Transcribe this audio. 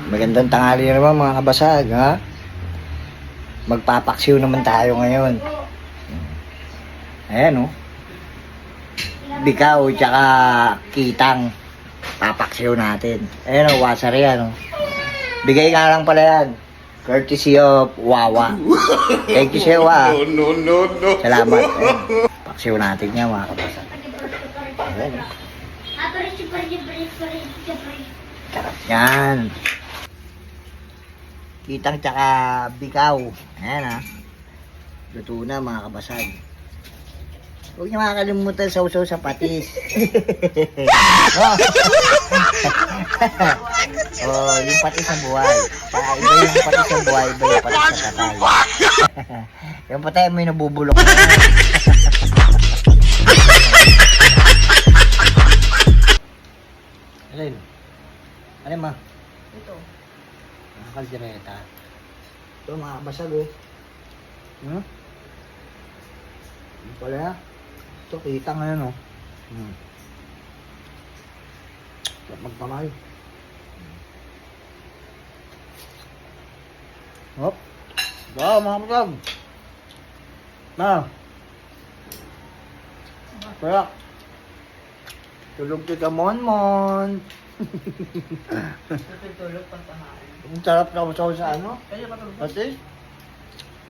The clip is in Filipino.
Magandang tanghali naman mga kabasag, ha? Magpapaksiw naman tayo ngayon. Ayan, oh. Bikaw, tsaka kitang. Papaksiw natin. Ayan, oh, wasari yan, oh. Bigay nga lang pala yan. Courtesy of Wawa. Thank you, sa'yo, ah. No. Salamat. Ayan. Paksiw natin yan, mga kabasag. Ayan, oh. Sarap yan. Kitang tsaka bikaw. Ayan, ha. Luto na, mga kabasag. Huwag niyo makakalimutan sa usaw sa patis. Oh. Oh, yung patis ng buhay. Saka iba yung patis ng buhay, iba yung patis sa patay. Yung patay may nabubulok na. Alin? Alin, ma? Ito. Kaldereta. Ito, mga kabasag, oh. Hmm? Yung pala, ha? Ito, kita ngayon, oh. Magpamay. Hop. Wow, mga kapatag. Na. Kaya. Tulog ka, Mon. Natutulog pag kumain. Ang sarap ka sa ano? Kaya patulog. Patis?